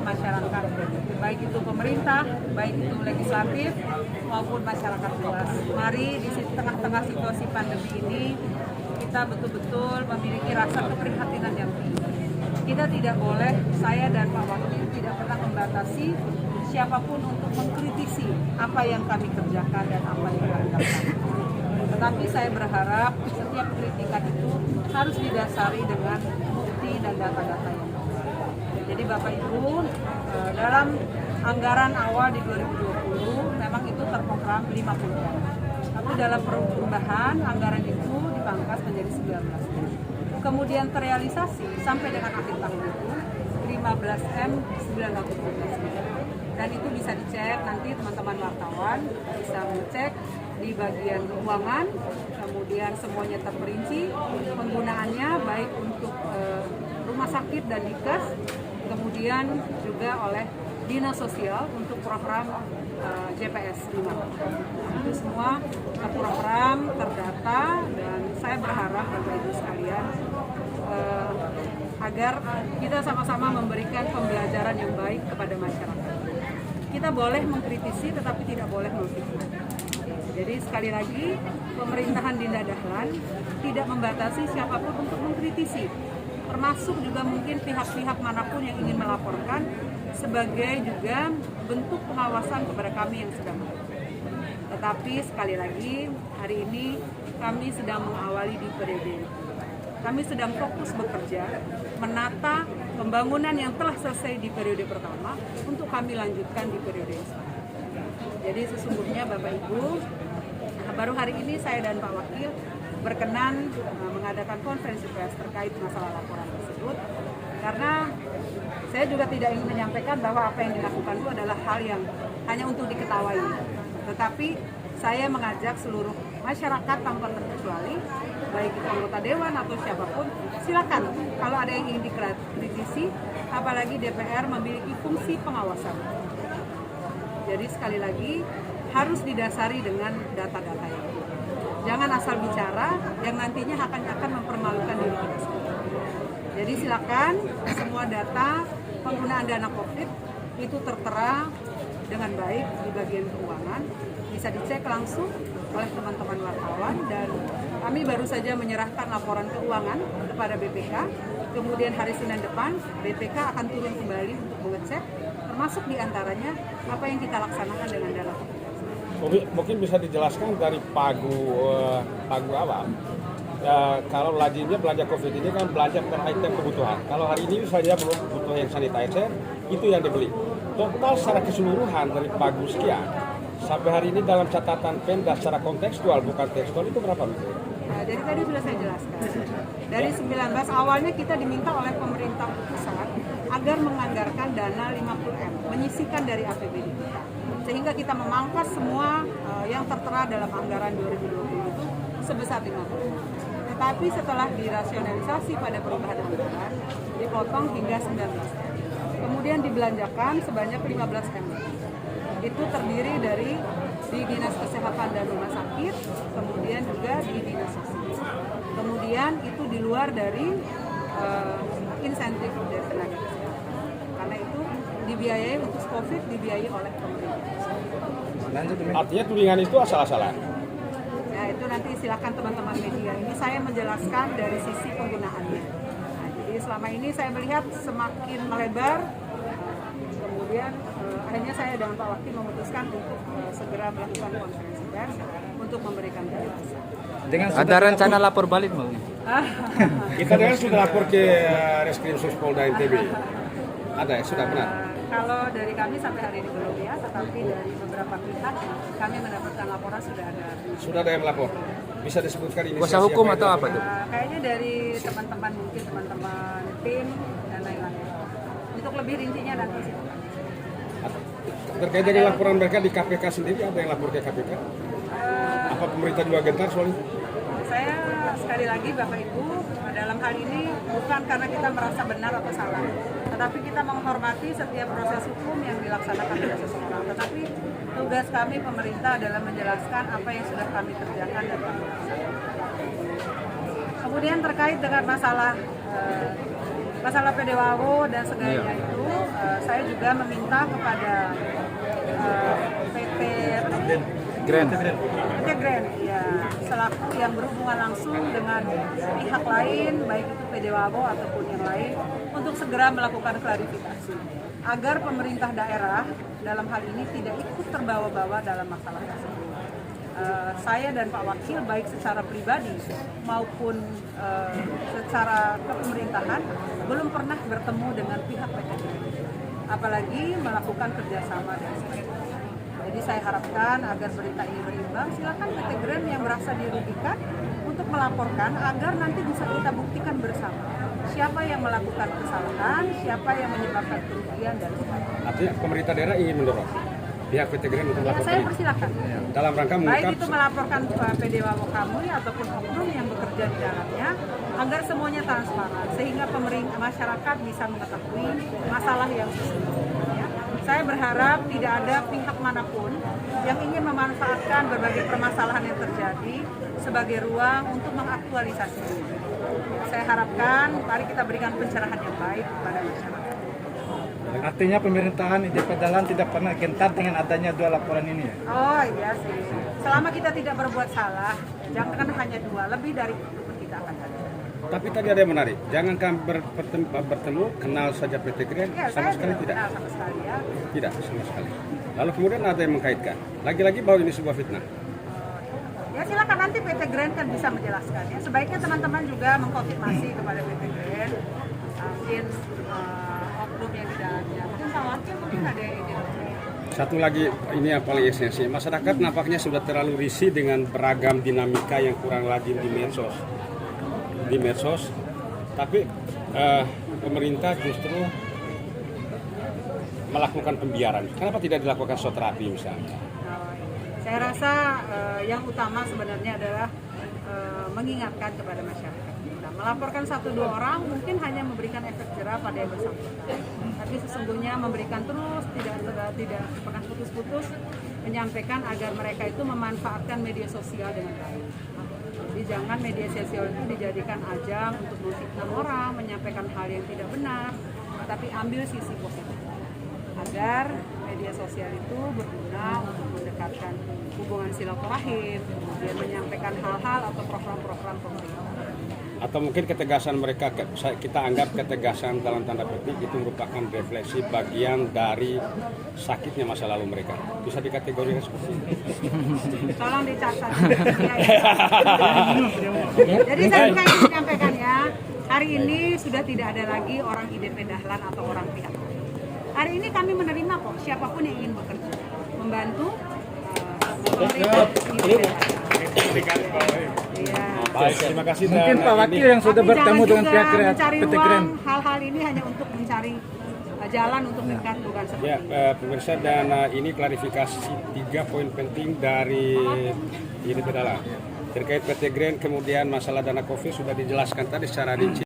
masyarakat, baik itu pemerintah, baik itu legislatif maupun masyarakat luas. Mari di tengah-tengah situasi pandemi ini kita betul-betul memiliki rasa keprihatinan yang tinggi. Kita tidak boleh, saya dan Pak Wakil tidak pernah membatasi siapapun untuk mengkritisi apa yang kami kerjakan dan apa yang kami lakukan. Tetapi saya berharap setiap kritikan itu harus didasari dengan bukti dan data-data yang baik. Jadi Bapak Ibu, dalam anggaran awal di 2020 memang itu terprogram 50 M. Tapi dalam perubahan anggaran itu dipangkas menjadi 19 M. Kemudian terrealisasi sampai dengan akhir tahun itu 15 M 912 M. Dan itu bisa dicek nanti teman-teman wartawan bisa mengecek di bagian keuangan, kemudian semuanya terperinci penggunaannya baik untuk rumah sakit dan dinkes, kemudian juga oleh Dinas Sosial untuk program JPS 5. Itu semua program terdata dan saya berharap Bapak Ibu sekalian agar kita sama-sama memberikan pembelajaran yang baik kepada masyarakat. Kita boleh mengkritisi tetapi tidak boleh memfitnah. Jadi sekali lagi, pemerintahan Dinda Dahlan tidak membatasi siapapun untuk mengkritisi, termasuk juga mungkin pihak-pihak manapun yang ingin melaporkan sebagai juga bentuk pengawasan kepada kami yang sedang melakukan. Tetapi sekali lagi, hari ini kami sedang mengawali di periode ini. Kami sedang fokus bekerja, menata pembangunan yang telah selesai di periode pertama untuk kami lanjutkan di periode yang selanjutnya. Jadi sesungguhnya Bapak Ibu, baru hari ini saya dan Pak Wakil berkenan mengadakan konferensi pers terkait masalah laporan tersebut, karena saya juga tidak ingin menyampaikan bahwa apa yang dilakukan itu adalah hal yang hanya untuk diketahui, tetapi saya mengajak seluruh masyarakat tanpa terkecuali, baik itu anggota dewan atau siapapun, silakan kalau ada yang ingin dikritisi, apalagi DPR memiliki fungsi pengawasan. Jadi sekali lagi harus didasari dengan data-data yang ada. Jangan asal bicara yang nantinya akan mempermalukan diri kita sendiri. Jadi silakan semua data penggunaan dana COVID itu tertera dengan baik di bagian keuangan, bisa dicek langsung oleh teman-teman wartawan, dan kami baru saja menyerahkan laporan keuangan kepada BPK. Kemudian hari Senin depan BPK akan turun kembali untuk mengecek, termasuk diantaranya apa yang kita laksanakan dengan dana COVID. Mungkin bisa dijelaskan dari pagu awal. Kalau lajinya belanja COVID ini kan belanja per item kebutuhan. Kalau hari ini saja belum butuh yang sanitizer, itu yang dibeli. Total secara keseluruhan dari pagu sekian sampai hari ini dalam catatan Pemda secara kontekstual bukan tekstual itu berapa? Dari tadi sudah saya jelaskan. Dari 19 awalnya kita diminta oleh pemerintah pusat agar menganggarkan dana 50 M, menyisihkan dari APBD kita. Sehingga kita memangkas semua yang tertera dalam anggaran 2020 itu sebesar 50 M. Tetapi setelah dirasionalisasi pada perubahan anggaran, dipotong hingga 19 M. Kemudian dibelanjakan sebanyak 15 M. Itu terdiri dari di Dinas Kesehatan dan Rumah Sakit, kemudian juga di Dinas Sosial. Kemudian itu di luar dari insentif dari tenaga kesehatan. Karena itu dibiayai untuk COVID, dibiayai oleh pemerintah. Artinya tudingan itu asal-asalan? Nah itu nanti silakan teman-teman media. Ini saya menjelaskan dari sisi penggunaannya. Nah, jadi selama ini saya melihat semakin melebar, kemudian akhirnya saya dan Pak Wakil memutuskan untuk segera melakukan konferensi pers untuk memberikan penjelasan. Ada rencana lapor balik mau? Kita dengar sudah lapor ke Reskrim Polda NTB. Ada ya, sudah benar? Kalau dari kami sampai hari ini belum ya, tetapi dari beberapa pihak kami mendapatkan laporan sudah ada. Sudah ada yang lapor? Bisa disebutkan ini? Kuasa hukum atau apa tuh? Kayaknya dari teman-teman, mungkin teman-teman tim dan lain-lain. Untuk lebih rincinya nanti sih. Terkait dengan laporan mereka di KPK sendiri, ada yang lapor ke KPK? Apa pemerintah juga gentar soal itu? Saya sekali lagi Bapak Ibu, dalam hal ini bukan karena kita merasa benar atau salah, tetapi kita menghormati setiap proses hukum yang dilaksanakan oleh seseorang. Tetapi tugas kami pemerintah adalah menjelaskan apa yang sudah kami kerjakan dan kami laksanakan. Kemudian terkait dengan masalah PDWAO dan segalanya itu, saya juga juga meminta kepada PT Grand. PT Grand ya, selaku yang berhubungan langsung dengan pihak lain, baik itu PD Wabo ataupun yang lain, untuk segera melakukan klarifikasi agar pemerintah daerah dalam hal ini tidak ikut terbawa-bawa dalam masalah tersebut. Saya dan Pak Wakil baik secara pribadi maupun secara kepemerintahan belum pernah bertemu dengan pihak PT Grand, apalagi melakukan kerjasama dan sebagainya. Jadi saya harapkan agar berita ini berimbang, silakan PT Grand yang merasa dirugikan untuk melaporkan agar nanti bisa kita buktikan bersama siapa yang melakukan kesalahan, siapa yang menyebabkan kerugian dan sebagainya. Artinya pemerintah daerah ingin mendorong pihak PT Grand untuk Ya, melaporkan saya ini. persilakan. Dalam rangka Baik mengungkap itu melaporkan PD Wabo Kamui ataupun oknum yang bekerja di dalamnya, agar semuanya transparan sehingga pemerintah masyarakat bisa mengetahui masalah yang sesungguhnya. Saya berharap tidak ada pihak manapun yang ingin memanfaatkan berbagai permasalahan yang terjadi sebagai ruang untuk mengaktualisasi diri. Saya harapkan mari kita berikan pencerahan yang baik kepada masyarakat. Artinya pemerintahan IDP Dahlan tidak pernah gentar dengan adanya 2 laporan ini ya? Oh iya sih, selama kita tidak berbuat salah, jangan hanya 2, lebih dari itu pun kita akan ada. Tapi tadi ada yang menarik, jangankan bertemu, kenal saja PT Grand, Ya, sama saya sekali tidak. kenal sama sekali ya. Tidak, sama sekali. Lalu kemudian ada yang mengkaitkan, lagi-lagi bahwa ini sebuah fitnah. Ya silakan nanti PT Grand kan bisa menjelaskan ya. Sebaiknya teman-teman juga mengkonfirmasi kepada PT Grand, mungkin oknum yang di dalamnya. Mungkin Pak Wakil mungkin ada ide. Satu lagi, ini yang paling esensi, masyarakat nampaknya sudah terlalu risih dengan beragam dinamika yang kurang lazim di medsos. Tapi pemerintah justru melakukan pembiaran. Kenapa tidak dilakukan terapi misalnya? Saya rasa yang utama sebenarnya adalah mengingatkan kepada masyarakat. Nah, melaporkan 1-2 orang mungkin hanya memberikan efek jerah pada yang bersangkutan. Tapi sesungguhnya memberikan terus, tidak pernah putus-putus, menyampaikan agar mereka itu memanfaatkan media sosial dengan baik. Jadi jangan media sosial itu dijadikan ajang untuk memfitnah orang, menyampaikan hal yang tidak benar, tapi ambil sisi positif. Agar media sosial itu berguna untuk mendekatkan hubungan silaturahim, kemudian menyampaikan hal-hal atau program-program pemerintah. Atau mungkin ketegasan mereka, kita anggap ketegasan dalam tanda petik itu merupakan refleksi bagian dari sakitnya masa lalu mereka. Bisa dikategorikan seperti itu. Tolong dicatat. Jadi saya ingin menyampaikan ya, hari ini sudah tidak ada lagi orang IDP Dahlan atau orang pihak. Hari ini kami menerima kok siapapun yang ingin bekerja, membantu pemerintah IDP Dahlan. Iya. Baik, terima kasih. Mungkin Dan Pak Wakil yang sudah Tapi bertemu jangan dengan juga pihak mencari PT uang, Grand. hal-hal ini hanya untuk mencari jalan untuk meningkat, bukan seperti Ya, itu. pemirsa, dan ini klarifikasi 3 poin penting dari IDP Dahlan terkait PT Grand, kemudian masalah dana COVID sudah dijelaskan tadi secara rinci.